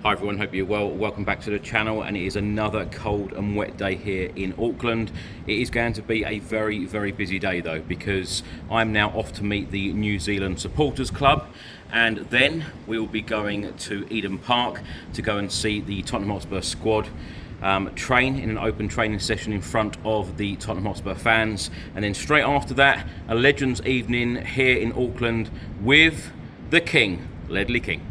Hi everyone, hope you're well. Welcome back to the channel, and it is another cold and wet day here in Auckland. It is going to be a very, very busy day though, because I'm now off to meet the New Zealand Supporters Club, and then we will be going to Eden Park to go and see the Tottenham Hotspur squad train in an open training session in front of the Tottenham Hotspur fans, and then straight after that, a Legends evening here in Auckland with the King, Ledley King.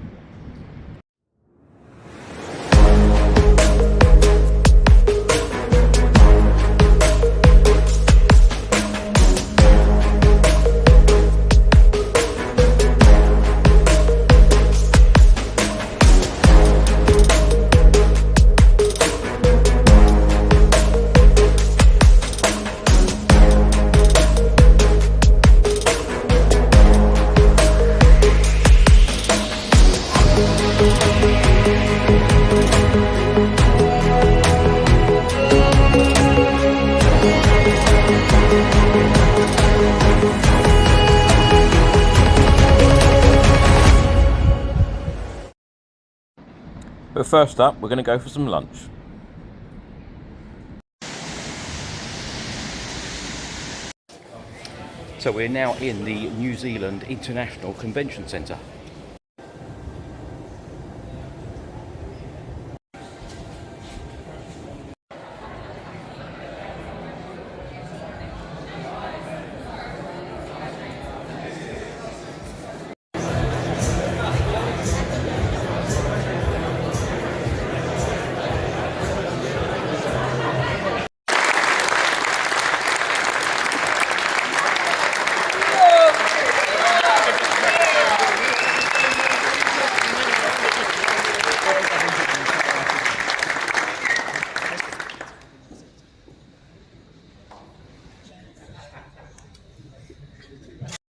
But first up, we're going to go for some lunch. So we're now in the New Zealand International Convention Centre.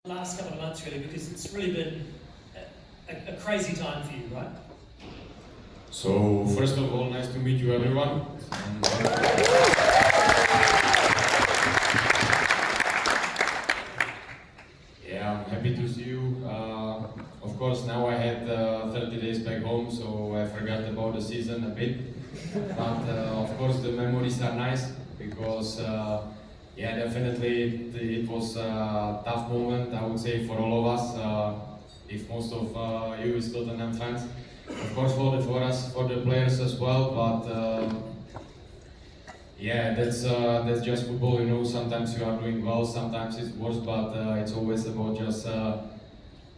Last couple of months really, because it's really been a crazy time for you, right? So first of all, nice to meet you everyone. I'm happy to see you. Of course, now I had 30 days back home, so I forgot about the season a bit. But of course, the memories are nice because definitely it was a tough moment, I would say, for all of us. If most of you is Tottenham fans, of course for us, for the players as well. But that's just football, you know. Sometimes you are doing well, sometimes it's worse, but it's always about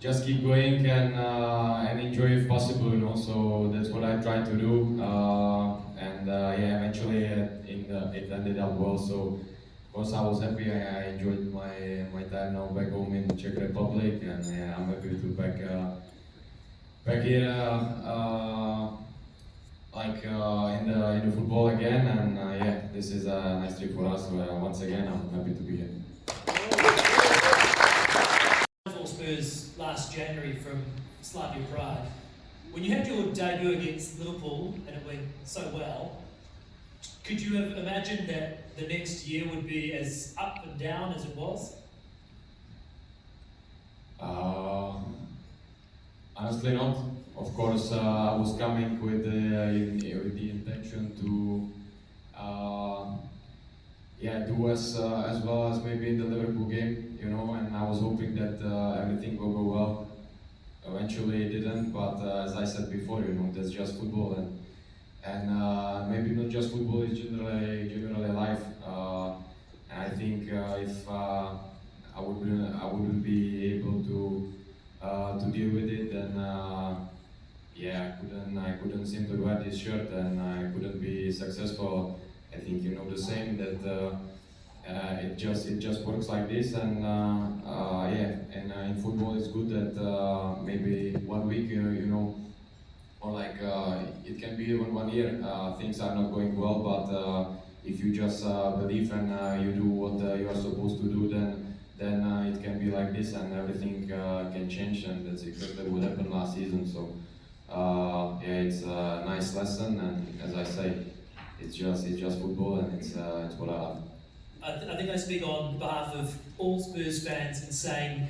just keep going and enjoy if possible, you know. So that's what I try to do, eventually it ended up well. So of course I was happy. I enjoyed my time now back home in the Czech Republic, and I'm happy to be back here in the football again, and this is a nice trip for us. Once again, I'm happy to be here. Spurs last January from Slavia Prague. When you had your debut against Liverpool and it went so well, could you have imagined that the next year would be as up and down as it was? Honestly not. Of course, I was coming with the intention to do as well as maybe in the Liverpool game, you know, and I was hoping that everything will go well. Eventually it didn't, but as I said before, you know, that's just football, and maybe not just football, it's generally life. And I think if I wouldn't be able to deal with it, then I couldn't simply wear this shirt, and I couldn't be successful. I think you know the same, that it just works like this, and in football it's good that maybe 1 week, you know, or like it can be even 1 year, things are not going well, but if you just believe and you do what you are supposed to do, then it can be like this, and everything can change, and that's exactly what happened last season. So it's a nice lesson, and as I say, it's just football, and it's what I love. I think I speak on behalf of all Spurs fans in saying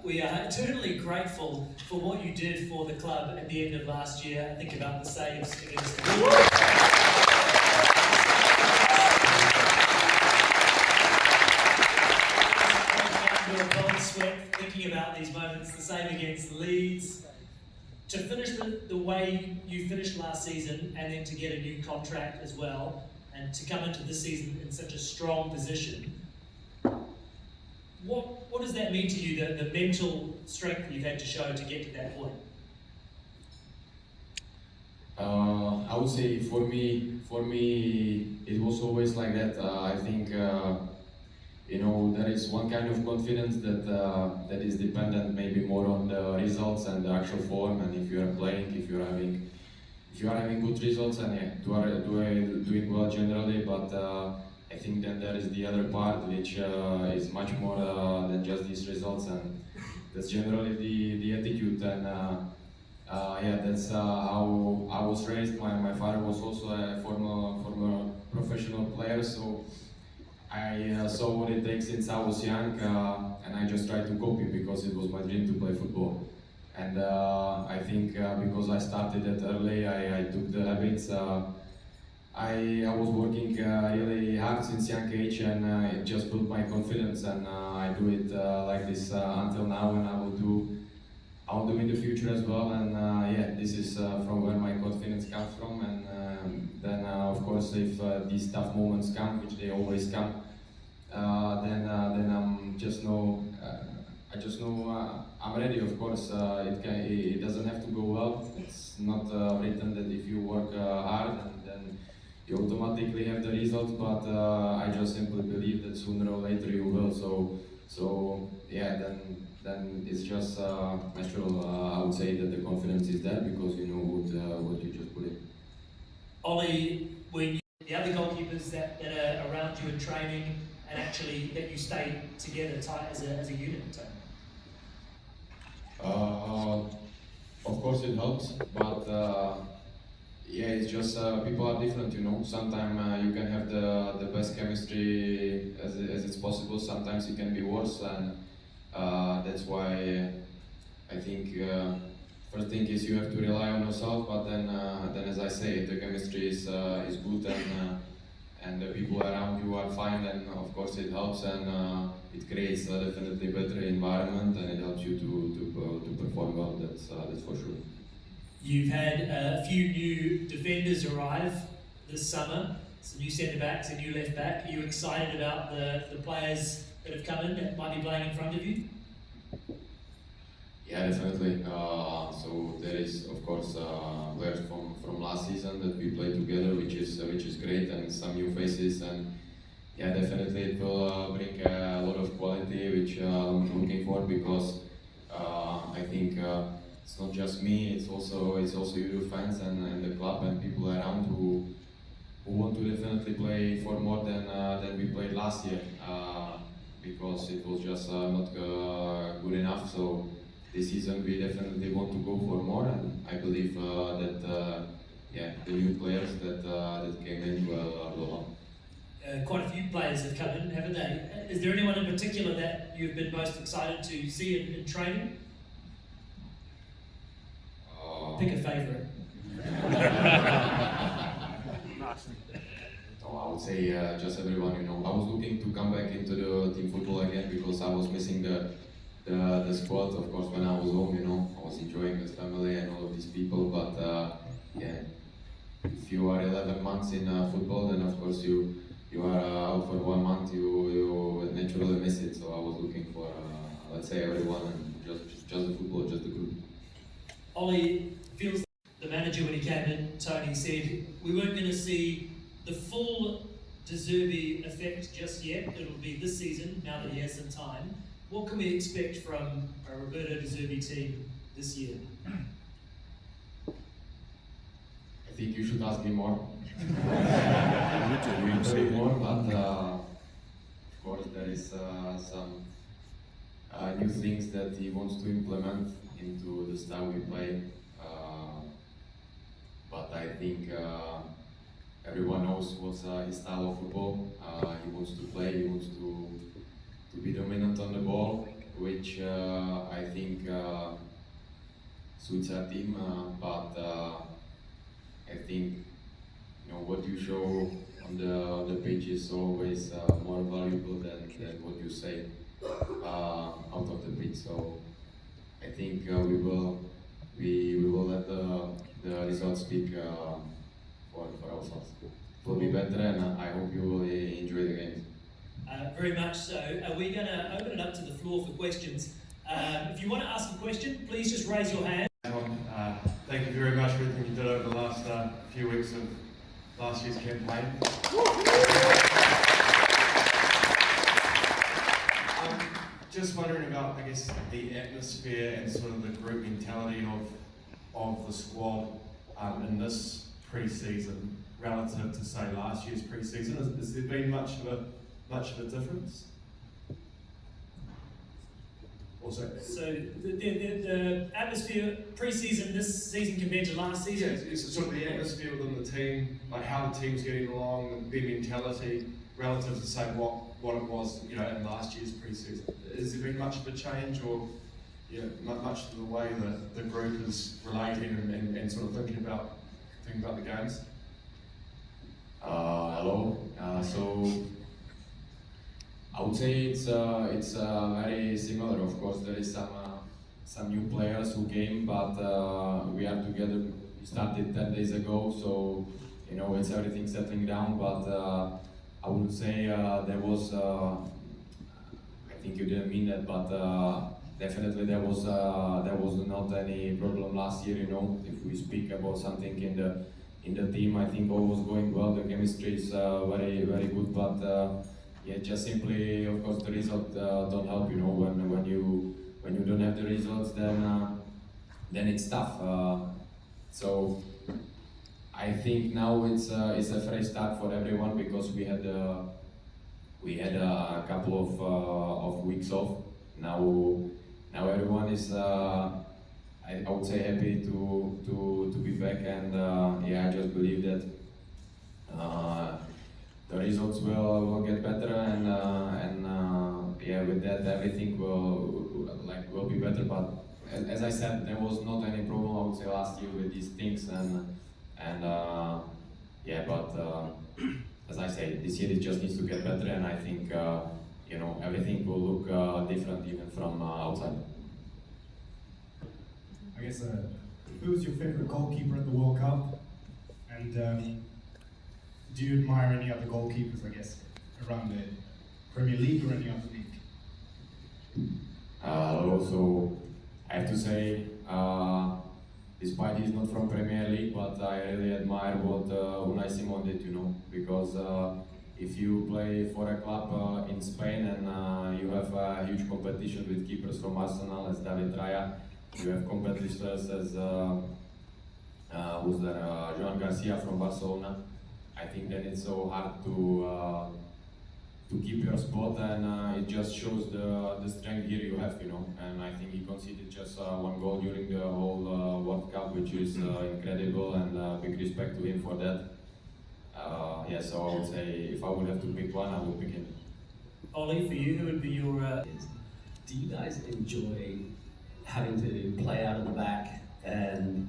We are eternally grateful for what you did for the club at the end of last year. I think about the saves against sweat, thinking about these moments, the same against Leeds. To finish the way you finished last season and then to get a new contract as well and to come into this season in such a strong position, what does that mean to you, the mental strength you've had to show to get to that point? I would say for me, it was always like that. I think there is one kind of confidence that is dependent maybe more on the results and the actual form, and if you are playing, if you are having good results, and doing well generally. But I think then there is the other part which is much more than just these results, and that's generally the attitude. And that's how I was raised. My father was also a former professional player, so I saw what it takes since I was young, and I just tried to copy because it was my dream to play football. And I think because I started it early, I took the habits. I was working really hard since young age, and it just built my confidence. And I do it like this until now, and I will do in the future as well. And this is from where my confidence comes from. And then, of course, if these tough moments come, which they always come, then I just know I'm ready. Of course, it doesn't have to go well. It's not written that if you work hard, then you automatically have the results. But I just simply believe that sooner or later you will. So then it's just natural. I would say that the confidence is there because you know what you just put in. Ollie, when the other goalkeepers that are around you in training and actually that you stay together tight as a unit? Of course it helps, but it's just people are different, you know. Sometimes you can have the best chemistry as it's possible. Sometimes it can be worse, and that's why I think first thing is you have to rely on yourself. But then as I say, the chemistry is good, and the people around you are fine, and of course it helps, and it creates a definitely better environment, and it helps you to perform well. That's for sure. You've had a few new defenders arrive this summer, some new centre backs, a new left back. Are you excited about the players that have come in that might be playing in front of you? Yeah, definitely. So there is, of course, players from last season that we played together, which is great, and some new faces, and definitely it will bring a lot of quality, which I'm looking for, because I think it's not just me; it's also you fans and the club and people around who want to definitely play for more than we played last year, because it was just not good enough. So this season we definitely want to go for more, and I believe that the new players that came in will help. Quite a few players have come in, haven't they? Is there anyone in particular that you've been most excited to see in training? Pick a favourite. I would say just everyone. You know, I was looking to come back into the team football again because I was missing the squad. Of course, when I was home, you know, I was enjoying with family and all of these people. But if you are 11 months in football, then of course you are out for 1 month. You naturally miss it. So I was looking for let's say everyone, and just the football, just the group. Ollie, feels like the manager when he came in, Tony, said we weren't going to see the full De Zerbi effect just yet. It'll be this season, now that he has some time. What can we expect from a Roberto De Zerbi team this year? I think you should ask me more. But of course there is some new things that he wants to implement into the style we play. But I think everyone knows what's his style of football. He wants to play, he wants to be dominant on the ball, which I think suits our team. But I think what you show on the pitch is always more valuable than what you say out of the pitch. So I think we will let the results speak for ourselves. It will be better, and I hope you will enjoy the game. Very much so. We're going to open it up to the floor for questions. If you want to ask a question, please just raise your hand. Thank you very much for everything you did over the last few weeks of last year's campaign. Just wondering about, I guess, the atmosphere and sort of the group mentality of the squad in this pre-season relative to, say, last year's pre-season. Has there been much of a difference? Also, So the atmosphere pre-season this season compared to last yeah, season? it's sort of the atmosphere within the team, like how the team's getting along, their mentality relative to, say, what it was, in last year's pre-season. Has there been much of a change, or much of the way that the group is relating and sort of thinking about the games? Hello. So I would say it's very similar. Of course, there is some new players who came, but we are together. We started 10 days ago, so it's everything settling down. But I would say there was. I think you didn't mean that, but definitely there was not any problem last year. If we speak about something in the team, I think all was going well. The chemistry is very good, but. Just simply, of course, the results don't help. When you don't have the results, then it's tough. So I think now it's a fresh start for everyone, because we had a couple of weeks off. Now everyone is I would say happy to be back, and I just believe that. The results will get better, and with that everything will be better. But as I said, there was not any problem, I would say, last year with these things, but as I say, this year it just needs to get better, and I think everything will look different even from outside. I guess who was your favourite goalkeeper at the World Cup, and do you admire any other goalkeepers, I guess, around the Premier League or any other league? Also, I have to say, despite he's not from Premier League, but I really admire what Unai Simon did, because if you play for a club in Spain and you have a huge competition with keepers from Arsenal as David Raya, you have competitors as Joan Garcia from Barcelona. I think that it's so hard to keep your spot, and it just shows the strength here you have, And I think he conceded just one goal during the whole World Cup, which is incredible, and big respect to him for that. So I would say if I would have to pick one, I would pick him. Ollie, for you, who would be your? Do you guys enjoy having to play out of the back and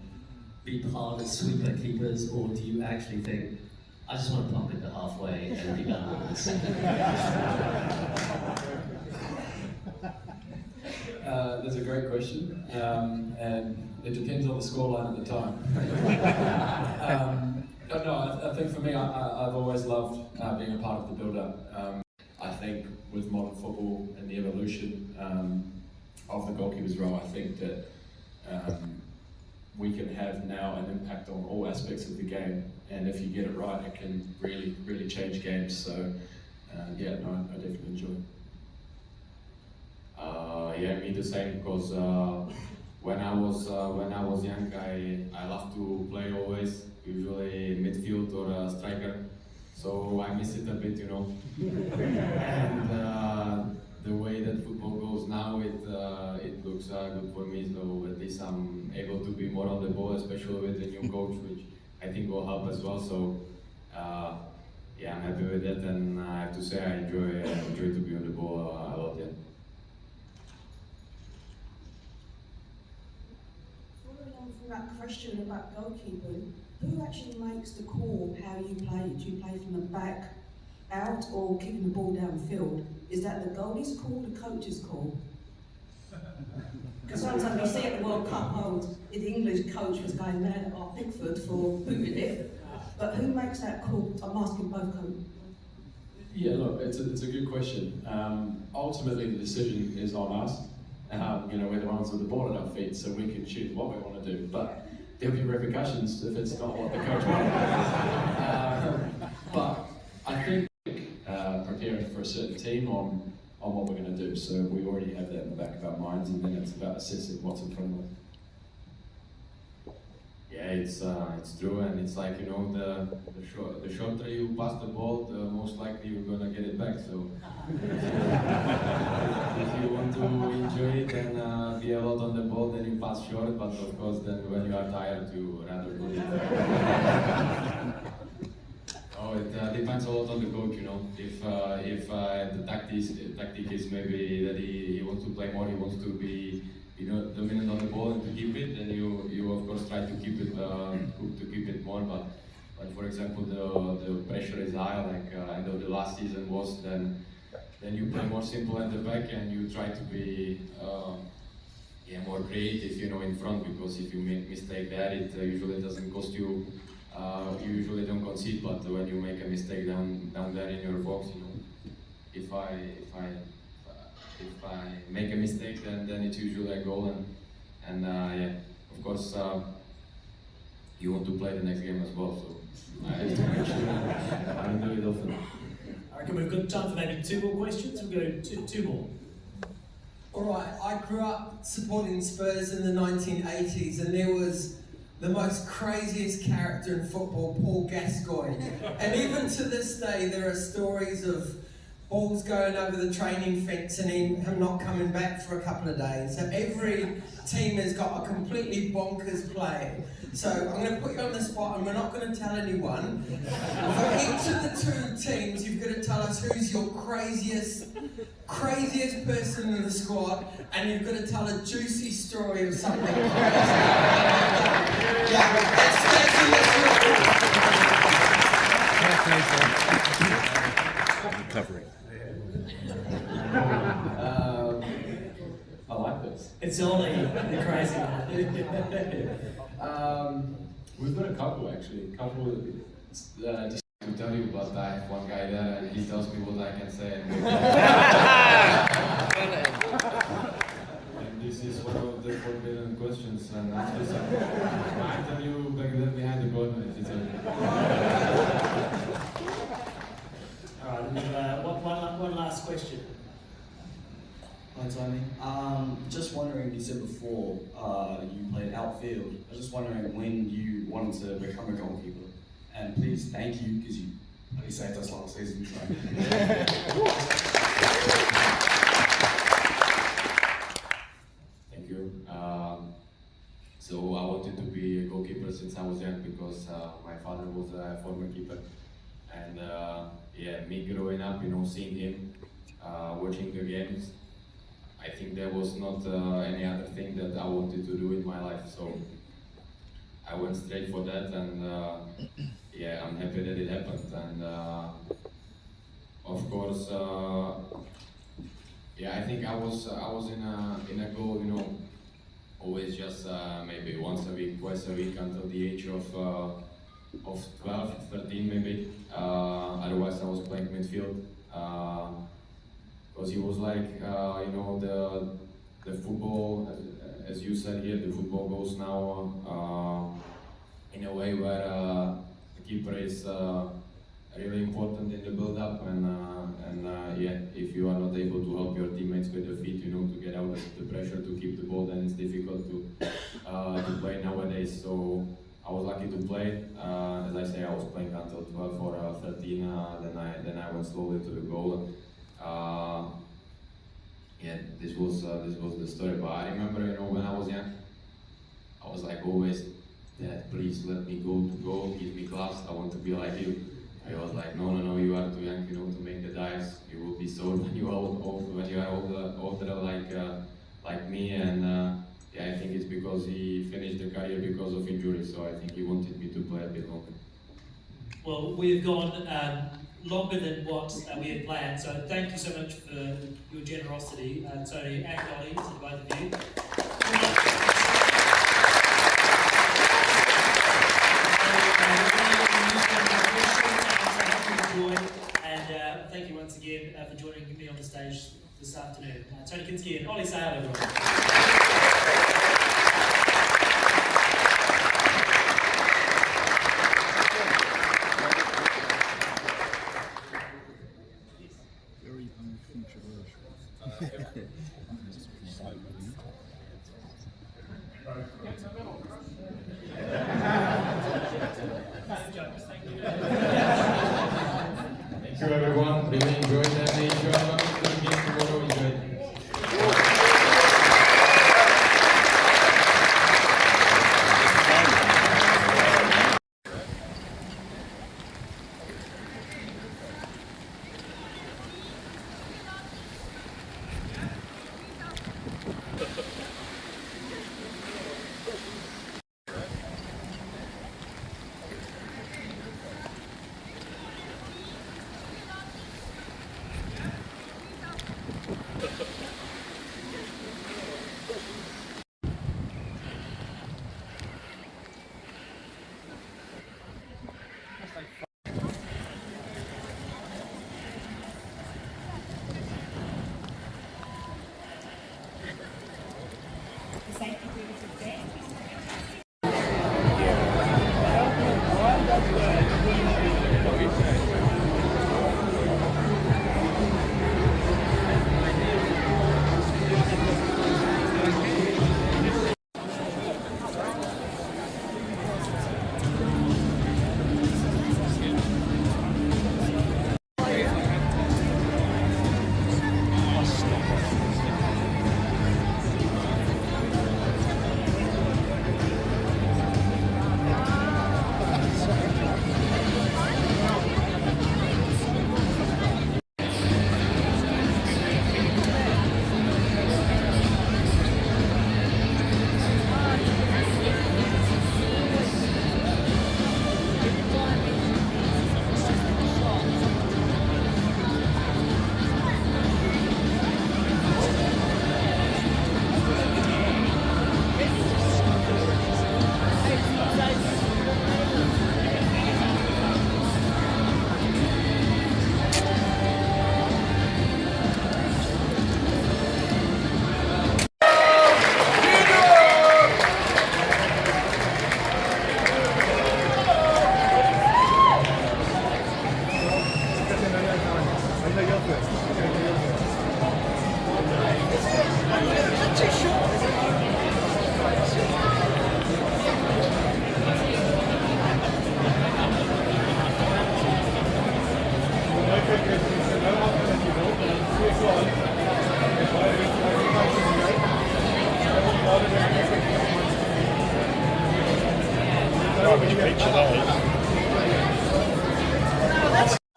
be part of sweeper keepers, or do you actually think, I just want to pump it to halfway and be done with this? That's a great question, and it depends on the scoreline at the time. I think for me, I've always loved being a part of the build-up. I think with modern football and the evolution of the goalkeeper's role, I think that we can have now an impact on all aspects of the game, and if you get it right, it can really change games. So I definitely enjoy it. Me the same, because when I was young, I loved to play always, usually midfield or a striker. So I miss it a bit, And the way that football goes now, it looks good for me. So at least I'm able to be more on the ball, especially with the new coach, which I think will help as well. So I'm happy with that, and I have to say I enjoy to be on the ball a lot. Yeah. question about goalkeeping. Who actually makes the call how you play? Do you play from the back out or kicking the ball downfield? Is that the goalie's call, the coach's call? Because sometimes you see at the World Cup, the English coach was going mad at Pickford for booting it. But who makes that call? I'm asking both coaches. Yeah, look, it's a good question. Ultimately, the decision is on us. We're the ones with the ball at our feet, so we can choose what we want to do. But there'll be repercussions if it's not what the coach wants. But I think preparing for a certain team on what we're going to do. So we already have that in the back of our minds, and then it's about assessing what's in front of us. Yeah, it's true, and it's like, you know, the shorter you pass the ball, the most likely you're gonna get it back. So if you want to enjoy it and be a lot on the ball, then you pass short. But of course, then when you are tired, you rather put it. Oh, it depends a lot on the coach, you know. If the tactic is maybe that he wants to play more, he wants to be dominant on the ball and to keep it, then you of course try to keep it more. But for example, the pressure is high, like end of the last season was, then you play more simple at the back and you try to be more creative, you know, in front, because if you make mistake there, it usually doesn't cost you. You usually don't concede, but when you make a mistake down there in your box, you know, if I make a mistake, then it's usually a goal, and of course you want to play the next game as well, so I have to make sure I don't do it often. I reckon we've got time for maybe two more questions. We'll go two more. Alright, I grew up supporting Spurs in the 1980s, and there was the most craziest character in football, Paul Gascoigne. And even to this day, there are stories of balls going over the training fence and him not coming back for a couple of days. So every team has got a completely bonkers play. So I'm going to put you on the spot, and we're not going to tell anyone. For each of the two teams, you've got to tell us who's your craziest person in the squad, and you've got to tell a juicy story of something crazy. Covering. I like this. It's only the crazy We've got a couple actually. Just To tell you, but I have one guy there and he tells me what I can say. And this is one of the forbidden questions, and answers. I tell you back there behind the goal, it's Alright, one last question. Hi Tony. Just wondering, you said before you played outfield. I was just wondering when you wanted to become a goalkeeper. And please, thank you, because you only saved us last season. So. Thank you. So I wanted to be a goalkeeper since I was young because my father was a former keeper, and me growing up, you know, seeing him, watching the games, I think there was not any other thing that I wanted to do in my life. So I went straight for that, and I'm happy that it happened. And of course, I think I was in a goal, you know, always just maybe once a week, twice a week until the age of 12, 13 maybe. Otherwise, I was playing midfield. Because he was like, you know, the football, as you said here, the football goes now in a way where the keeper is really important in the build-up, and if you are not able to help your teammates with the feet, you know, to get out of the pressure to keep the ball, then it's difficult to play nowadays. So I was lucky to play. As I say, I was playing until 12 or 13. Then I went slowly to the goal. This was the story. But I remember, you know, when I was young, I was like always, Dad, please let me go to goal, give me class. I want to be like you. I was like, no, you are too young, you know, to make the dives. You will be sore when you are older like me. And yeah, I think it's because he finished the career because of injury, so I think he wanted me to play a bit longer. Well, we've gone longer than what we had planned, so thank you so much for your generosity, Tony and Ollie, to the both of you. And thank you once again for joining me on the stage this afternoon. Tony Kinský and Ollie, say hello, everyone. Thank you everyone, really enjoyed that. Enjoy the game tomorrow, enjoy it.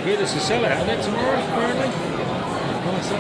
Good, it's a sellout, isn't it, tomorrow, apparently? Nice,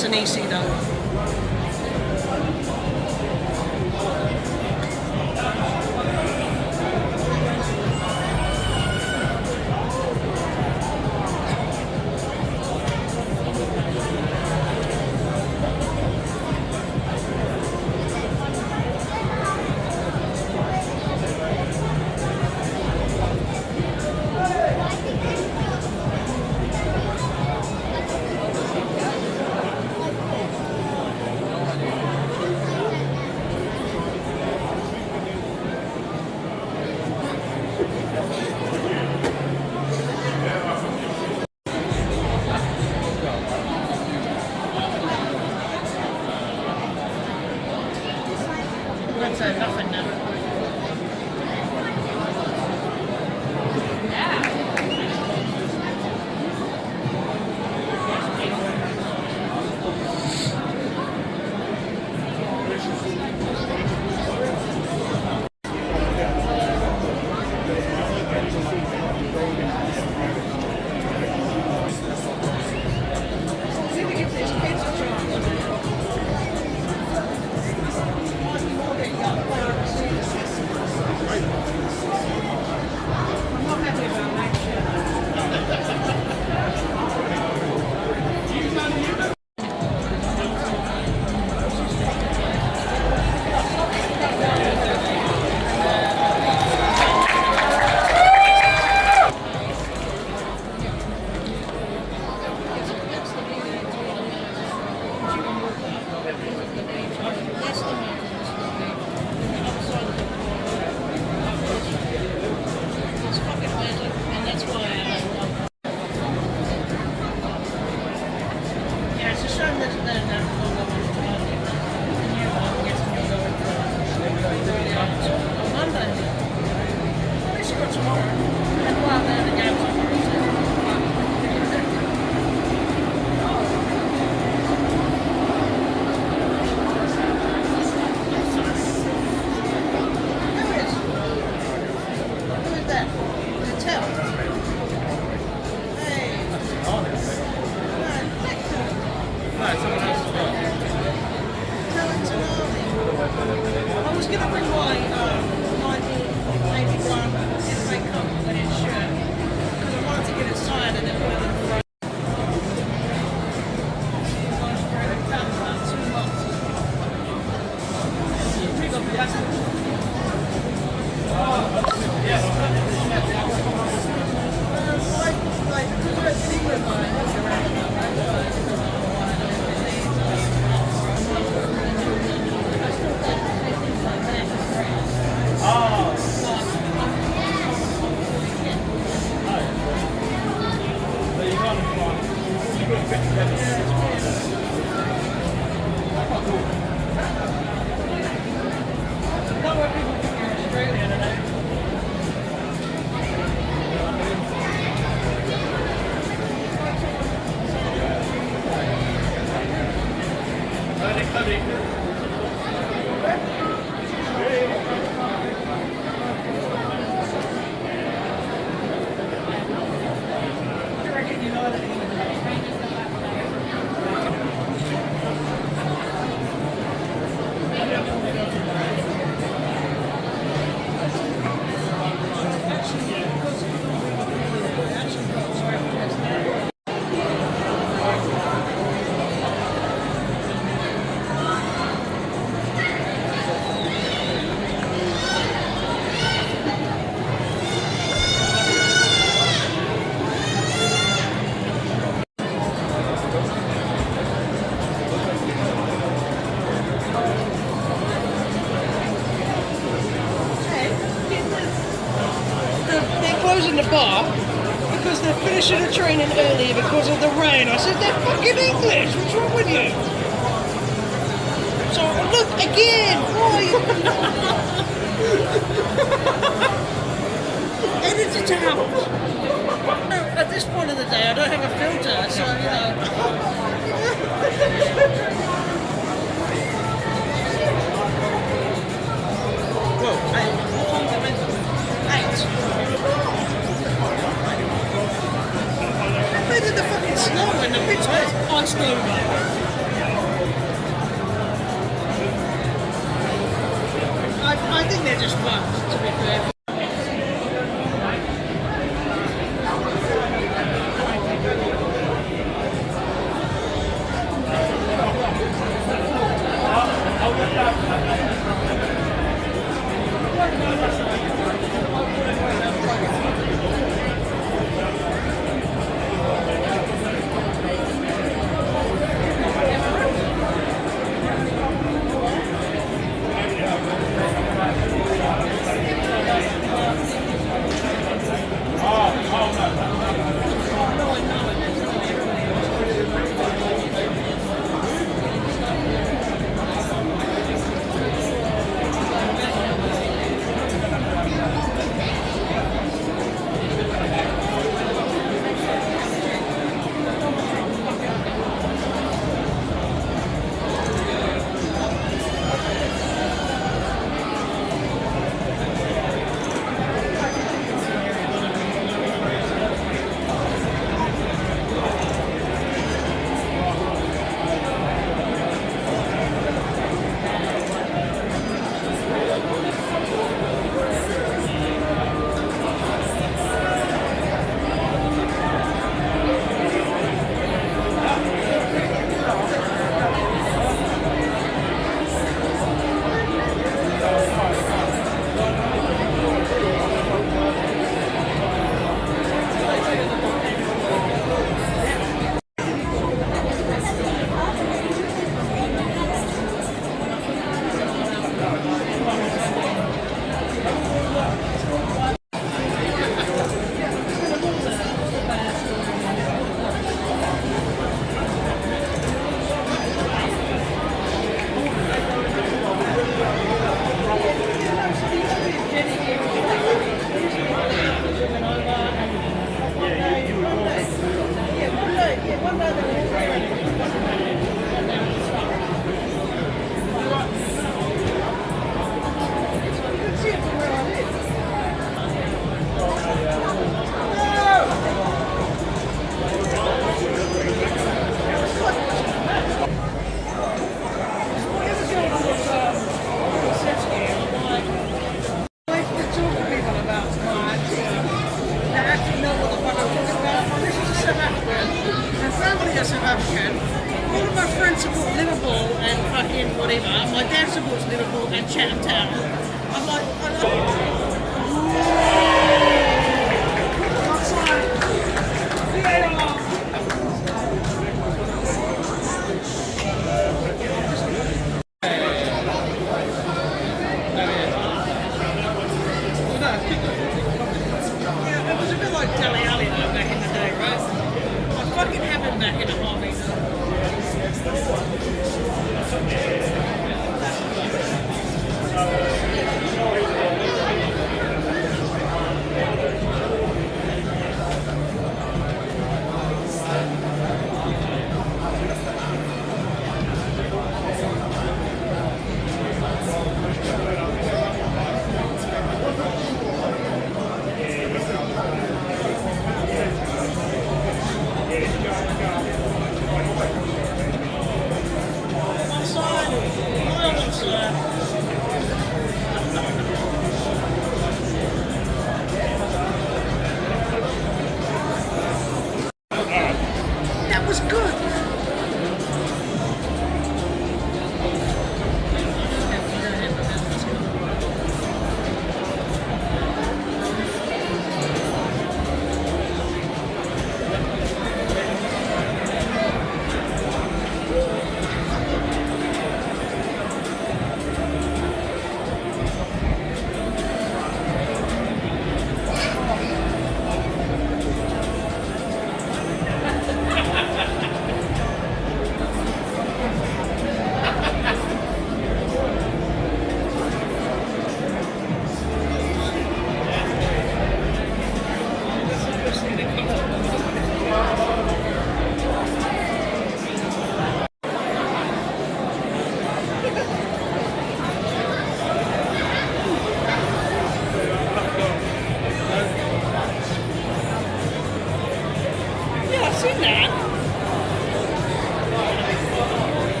nice and easy though. Nothing now. The bar because they're finishing the training early because of the rain. I said, they're fucking English, what's wrong with you? So look again, why? Edit it out. At this point of the day I don't have a filter, so you know. Whoa, 8. Where did the fucking snow when the pitch was iced over? think they're just fun, to be fair.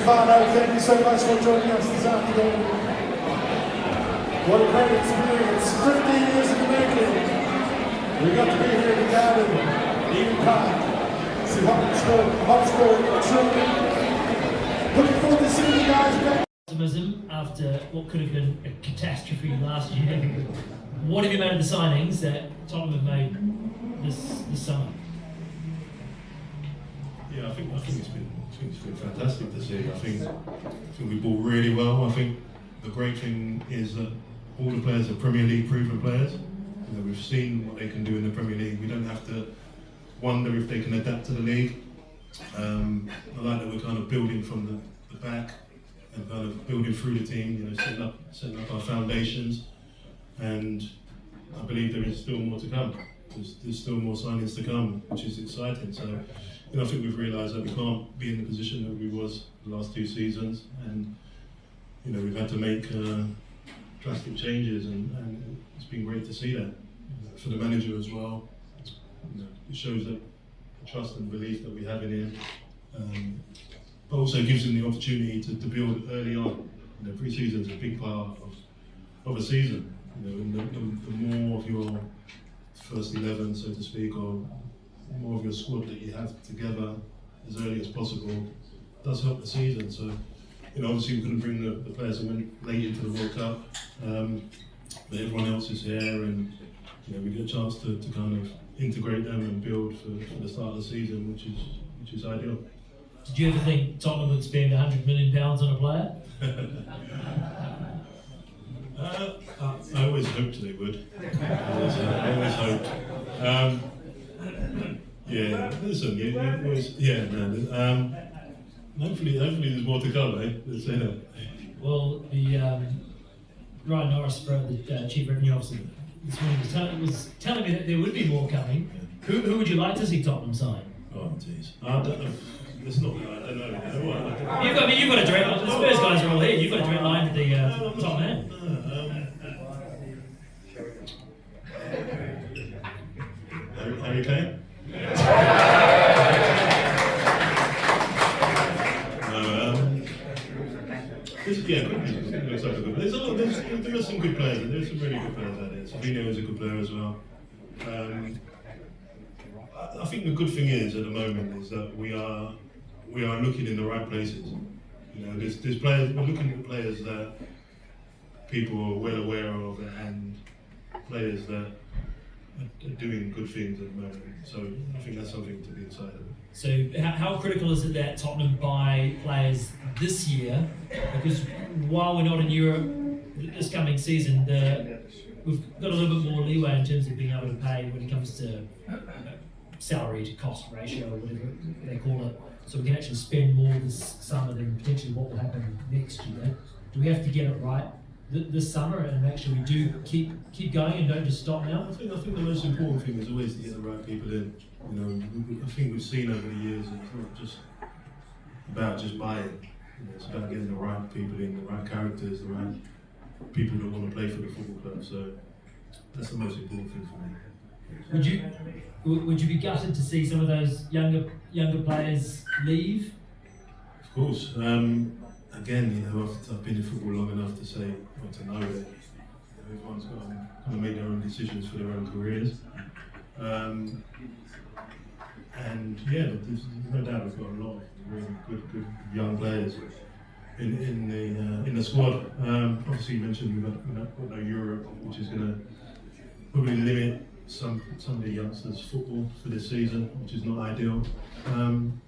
Stefano, thank you so much for joining us this afternoon. What a great experience, 15 years in the making. We got to be here in the Cowlin, Eden Park, see Hotspur children. Looking forward to seeing you guys back. Optimism after what could have been a catastrophe last year. What have you made of the signings that Tottenham have made this summer? Yeah, I think it's been fantastic to see. I think we bought really well. I think the great thing is that all the players are Premier League proven players. You know, we've seen what they can do in the Premier League. We don't have to wonder if they can adapt to the league. I like that we're kind of building from the back and kind of building through the team. You know, setting up our foundations, and I believe there is still more to come. There's still more signings to come, which is exciting. So, you know, I think we've realised that we can't be in the position that we was the last 2 seasons, and you know, we've had to make drastic changes, and it's been great to see that for the manager as well. You know, it shows that the trust and belief that we have in him, but also gives him the opportunity to build early on. You know, pre-season is a big part of a season. You know, and the more of your first 11, so to speak, or more of your squad that you have together as early as possible does help the season. So, you know, obviously we couldn't bring the players that went late into the World Cup, but everyone else is here, and you know, we get a chance to kind of integrate them and build for the start of the season, which is ideal. Did you ever think Tottenham would spend £100 million on a player? I always hoped they would. I always hoped. Yeah, listen, hopefully there's more to come, eh? Let's say that. Well, the Ryan Norris, the Chief Revenue Officer, this morning was telling me that there would be more coming. Who would you like to see Tottenham sign? Oh, jeez. I don't know. It's not. I don't know. You've got a direct. The Spurs guys are all here. You've got a direct line to the top man. Harry Kane? There are some good players. There's some really good players out there. Sabino is a good player as well. I think the good thing is at the moment is that we are looking in the right places. You know, there's players. We're looking at players that people are well aware of, and players that are doing good things at the moment. So I think that's something to be excited about. So how critical is it that Tottenham buy players this year? Because while we're not in Europe this coming season, we've got a little bit more leeway in terms of being able to pay when it comes to salary to cost ratio, or whatever they call it. So we can actually spend more this summer than potentially what will happen next year. Do we have to get it right this summer and make sure we do keep going and don't just stop now? I think the most important thing is always to get the right people in. You know, I think we've seen over the years it's not just about just buying. You know, it's about getting the right people in, the right characters, the right people that want to play for the football club. So that's the most important thing for me. Would you be gutted to see some of those younger players leave? Of course. Again, you know, I've been in football long enough to say, or to know that everyone's got to kind of make their own decisions for their own careers. And yeah, there's no doubt we've got a lot of really good young players in the squad. Obviously, you mentioned we've got no Europe, which is going to probably limit some of the youngsters' football for this season, which is not ideal. And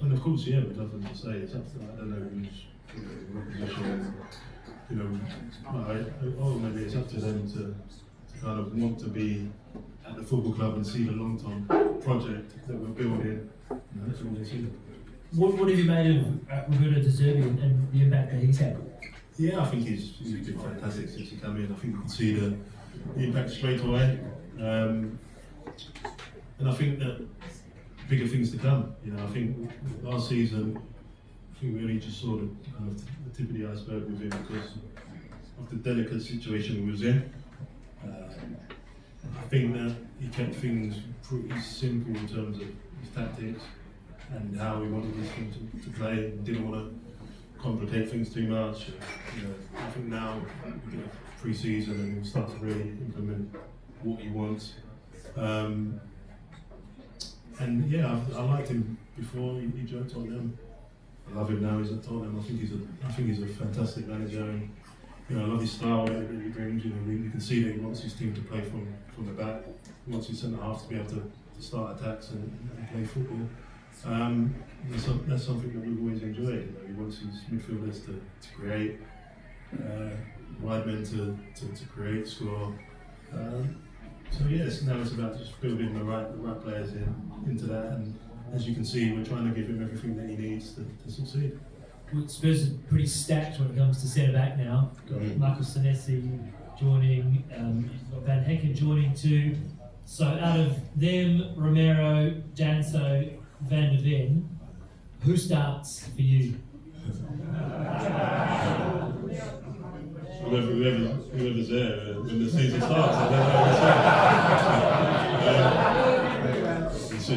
of course, yeah, we'd love them to stay. It's up to, I don't know who's in what position. You know, or maybe it's up to them to kind of want to be at the football club and see the long-term project that we're building. You know, that's all they see. What have you made of Roberto De Zerbi and the impact that he's had? Yeah, I think he's been fantastic since he came in. I think you can see the impact straight away. And I think that bigger things to come. You know, I think last season, I think we only just saw the tip of the iceberg with him because of the delicate situation we was in. I think that he kept things pretty simple in terms of his tactics and how he wanted his team to play. He didn't want to complicate things too much. You know, I think now we get pre-season and we'll start to really implement what he wants. And yeah, I liked him before he joined Tottenham. I love him now. He's at Tottenham. I think he's a fantastic manager. And, you know, I love his style that he brings. You know, you can see that he wants his team to play from the back. He wants his centre half to be able to start attacks and play football. That's something that we've always enjoyed. You know, he wants his midfielders to create, wide men to create, score. So yes, now it's about just building the right players into that, and as you can see, we're trying to give him everything that he needs to succeed. Well, Spurs are pretty stacked when it comes to centre back now. Got Michael Senesi joining, you've got Van Hecken joining too. So out of them, Romero, Danso, Van der Ven, who starts for you? Whoever's there when the season starts.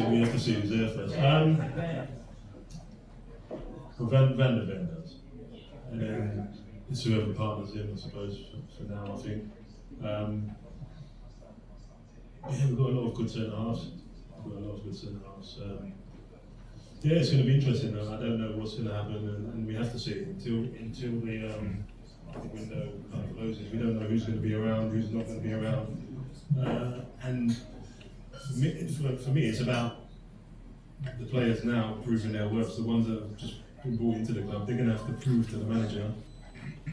We have to see who's there first. Van der Ven does, and then it's whoever partners in, I suppose, for now. I think. Yeah, we've got a lot of good centre halves. Yeah, it's going to be interesting though. I don't know what's going to happen, and we have to see until the window closes. We don't know who's going to be around, who's not going to be around. And for me, it's about the players now proving their worth. The ones that have just been brought into the club, they're going to have to prove to the manager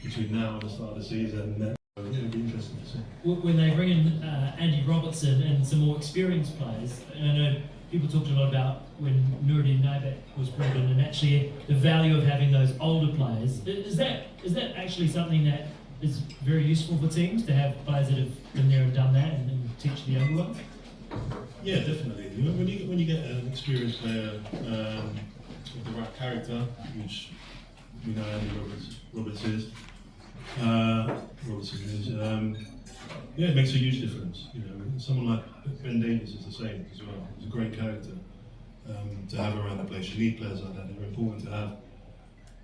between now and the start of the season. It'll be interesting to see. When they bring in Andy Robertson and some more experienced players, and I know people talked a lot about when Nuruddin Naibet was brought in, and actually the value of having those older players. Is that actually something that is very useful for teams, to have players that have been there and done that and teach the younger ones? Yeah, definitely. You know, when you get an experienced player with the right character, which we know Andy Robertson is, yeah, it makes a huge difference. You know, someone like Ben Davies is the same as well. He's a great character to have around the place. You need players like that. They're important to have.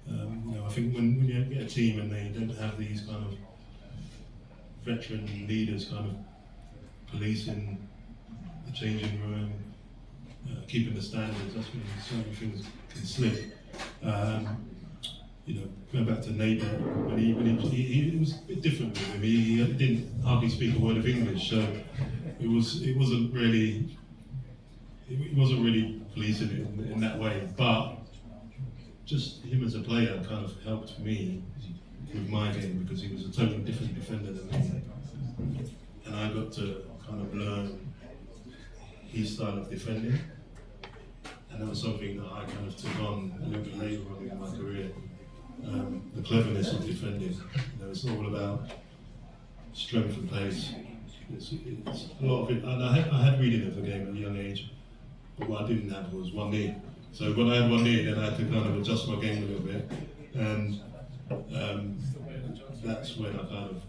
You know, I think when you get a team and they don't have these kind of veteran leaders kind of policing the changing room, keeping the standards, that's when so many things can slip. You know, going back to Naibet, when he was a bit different with him. He didn't hardly speak a word of English, so it wasn't really policing it in that way. But just him as a player kind of helped me with my game, because he was a totally different defender than me, and I got to kind of learn his style of defending, and that was something that I kind of took on a little bit later on in my career. The cleverness of defending. You know, it's all about strength and pace. It's a lot of it. And I had reading of the game at a young age, but what I didn't have was one knee. So when I had one knee, then I had to kind of adjust my game a little bit, and that's when I kind of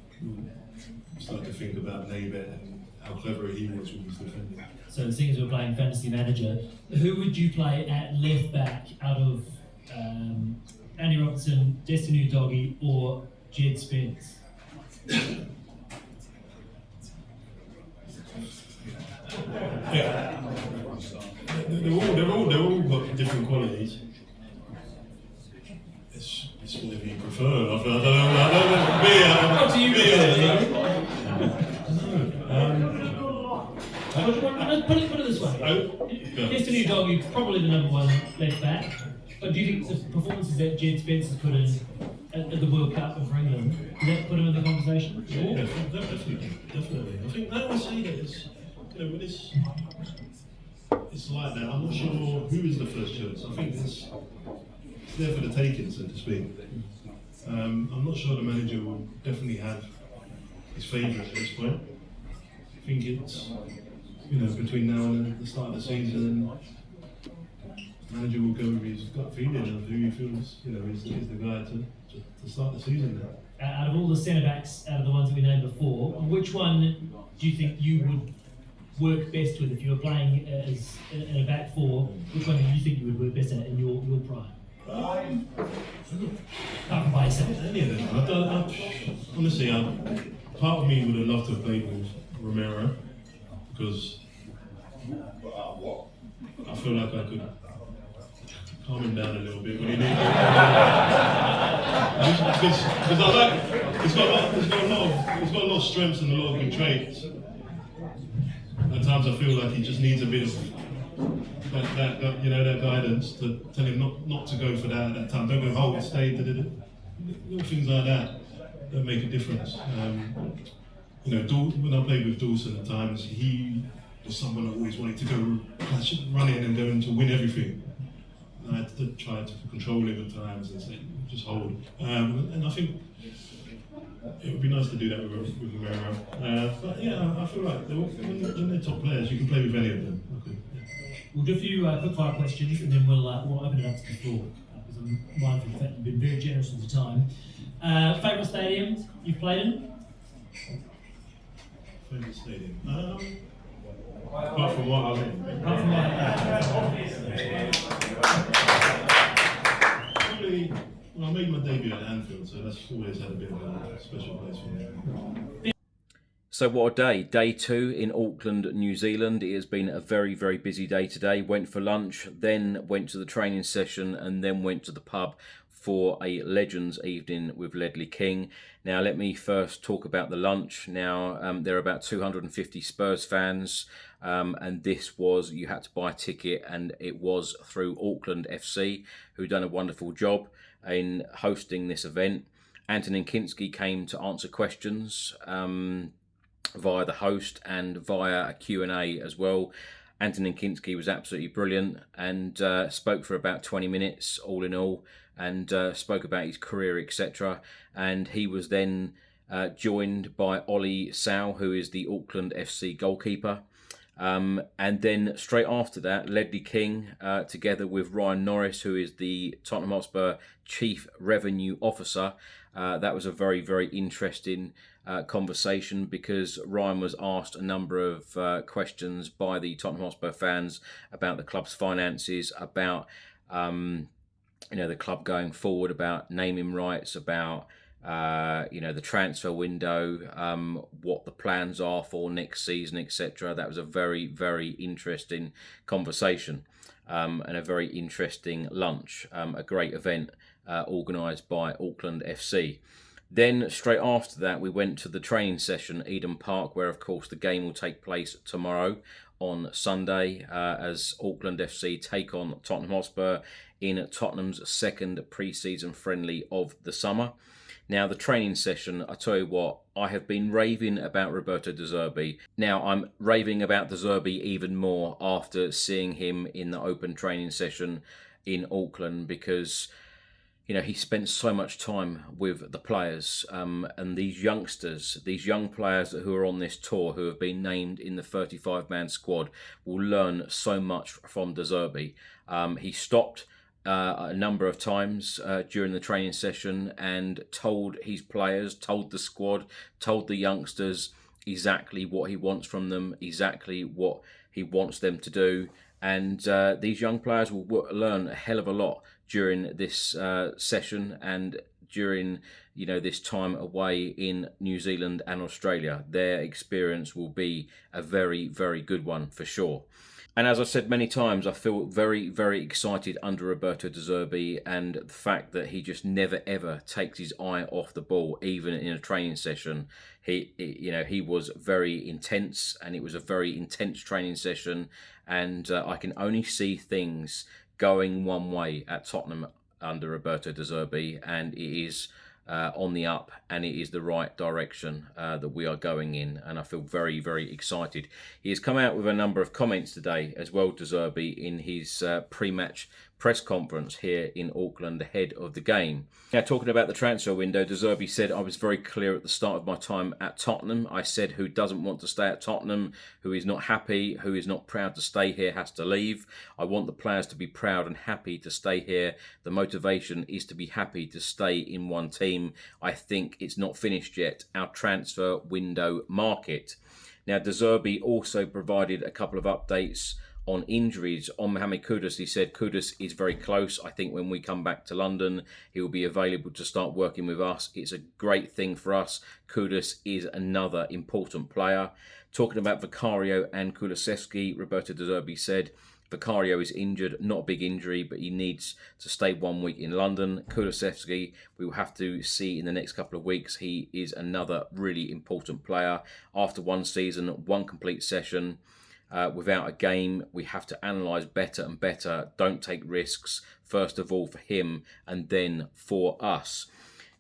started to think about Naibet and how clever he was with his defending. So seeing as we're playing Fantasy Manager, who would you play at left back out of Andy Robertson, Destiny Udogie, or Jed Spence? Yeah, they're all got different qualities. It's whatever you prefer. I don't know. What do you Put it this way. Destiny Udogie, probably the number one left back. But do you think the performances that Jed Spence has put in at the World Cup and for England, does that put him in the conversation? Yeah, definitely. I think I always say that it's, you know, when it's like that, I'm not sure who is the first choice. I think it's there for the taking, so to speak. I'm not sure the manager will definitely have his favourite at this point. I think it's, you know, between now and the start of the season, the manager will go with his gut feeling of who he feels, you know, is the guy to start the season now. Out of all the centre backs, out of the ones that we named before, which one do you think you would work best with if you were playing as in a back four? Which one do you think you would work best at in your prime? Any of them. Honestly, part of me would have loved to have played with Romero because I feel like I could calm him down a little bit when he needs it. Because I like, he's got a lot of strengths and a lot of good traits. At times I feel like he just needs a bit of that guidance to tell him not to go for that at that time. Don't go hold, stay, little things like that make a difference. When I played with Dawson at times, he was someone that always wanted to go run in and going to win everything. And I had to try to control him at times and say, just hold. And I think it would be nice to do that with Romero. But yeah, I feel like when they're top players, you can play with any of them. Okay. We'll do a few quick fire questions and then we'll open it up to the floor. Because I'm mindful of the fact you've been very generous with the time. Favourite stadium you've played in? Favourite stadium? Apart from what I was in. Probably, I made my debut at Anfield, so that's always had a bit of a special place for me. So what a day. Day 2 in Auckland, New Zealand. It has been a very, very busy day today. Went for lunch, then went to the training session and then went to the pub for a Legends evening with Ledley King. Now let me first talk about the lunch. Now there are about 250 Spurs fans and this was, you had to buy a ticket and it was through Auckland FC who done a wonderful job in hosting this event. Anthony Kinský came to answer questions via the host and via a Q&A as well. Anthony Kinský was absolutely brilliant and spoke for about 20 minutes all in all and spoke about his career, etc. And he was then joined by Ollie Sow, who is the Auckland FC goalkeeper. And then straight after that, Ledley King, together with Ryan Norris, who is the Tottenham Hotspur Chief Revenue Officer. That was a very, very interesting conversation because Ryan was asked a number of questions by the Tottenham Hotspur fans about the club's finances, about the club going forward, about naming rights, about the transfer window, what the plans are for next season, etc. That was a very, very interesting conversation and a very interesting lunch, a great event organised by Auckland FC. Then straight after that we went to the training session, Eden Park, where of course the game will take place tomorrow on Sunday as Auckland FC take on Tottenham Hotspur in Tottenham's second pre-season friendly of the summer. Now the training session, I tell you what, I have been raving about Roberto De Zerbi. Now I'm raving about De Zerbi even more after seeing him in the open training session in Auckland because he spent so much time with the players and these youngsters, these young players who are on this tour who have been named in the 35-man squad will learn so much from De Zerbi. He stopped a number of times during the training session and told his players, told the squad, told the youngsters exactly what he wants from them, exactly what he wants them to do. And these young players will learn a hell of a lot during this session and during this time away in New Zealand and Australia. Their experience will be a very, very good one for sure. And as I said many times, I feel very, very excited under Roberto De Zerbi and the fact that he just never ever takes his eye off the ball, even in a training session. He was very intense and it was a very intense training session and I can only see things going one way at Tottenham under Roberto De Zerbi and it is on the up and it is the right direction that we are going in and I feel very, very excited. He has come out with a number of comments today as well, De Zerbi, in his pre-match press conference here in Auckland ahead of the game. Now talking about the transfer window, De Zerbi said, I was very clear at the start of my time at Tottenham. I said who doesn't want to stay at Tottenham, who is not happy, who is not proud to stay here has to leave. I want the players to be proud and happy to stay here. The motivation is to be happy to stay in one team. I think it's not finished yet, our transfer window market. Now De Zerbi also provided a couple of updates on injuries, on Mohamed Kudus, he said Kudus is very close. I think when we come back to London, he will be available to start working with us. It's a great thing for us. Kudus is another important player. Talking about Vicario and Kulusevski, Roberto De Zerbi said Vicario is injured, not a big injury, but he needs to stay 1 week in London. Kulusevski, we will have to see in the next couple of weeks. He is another really important player. After one season, one complete session, without a game, we have to analyse better and better. Don't take risks, first of all for him and then for us.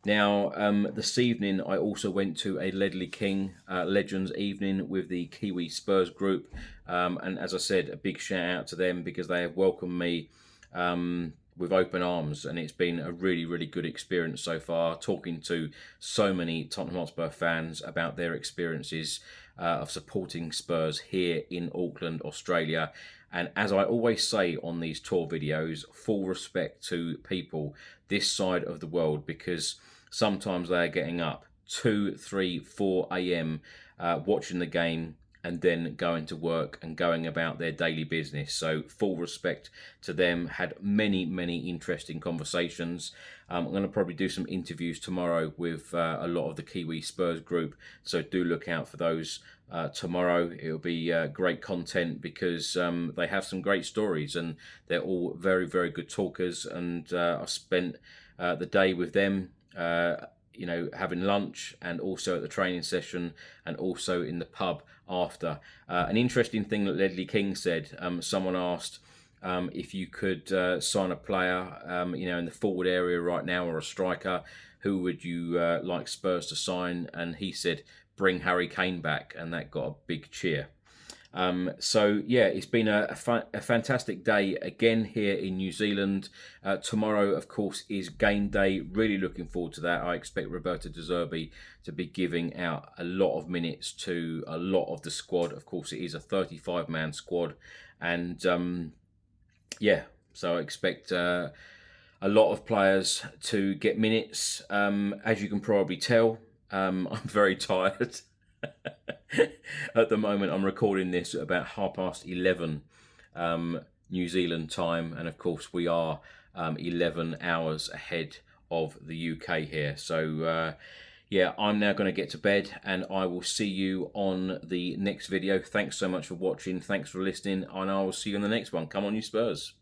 Now, this evening, I also went to a Ledley King Legends evening with the Kiwi Spurs group. And as I said, a big shout out to them because they have welcomed me with open arms. And it's been a really, really good experience so far, talking to so many Tottenham Hotspur fans about their experiences of supporting Spurs here in Auckland, Australia. And as I always say on these tour videos, full respect to people this side of the world, because sometimes they are getting up 2, 3, 4 a.m. Watching the game and then going to work and going about their daily business. So full respect to them. Had many, many interesting conversations. I'm going to probably do some interviews tomorrow with a lot of the Kiwi Spurs group. So do look out for those tomorrow. It'll be great content because they have some great stories and they're all very, very good talkers. And I spent the day with them, having lunch and also at the training session and also in the pub after. An interesting thing that Ledley King said, someone asked if you could sign a player, in the forward area right now or a striker, who would you like Spurs to sign? And he said, bring Harry Kane back, and that got a big cheer. It's been a fantastic day again here in New Zealand. Tomorrow, of course, is game day. Really looking forward to that. I expect Roberto De Zerbi to be giving out a lot of minutes to a lot of the squad. Of course, it is a 35-man squad. And, so I expect a lot of players to get minutes. As you can probably tell, I'm very tired. At the moment, I'm recording this at about 11:30 New Zealand time, and of course we are 11 hours ahead of the UK here. So I'm now going to get to bed, and I will see you on the next video. Thanks so much for watching, thanks for listening, and I will see you on the next one. Come on, you Spurs.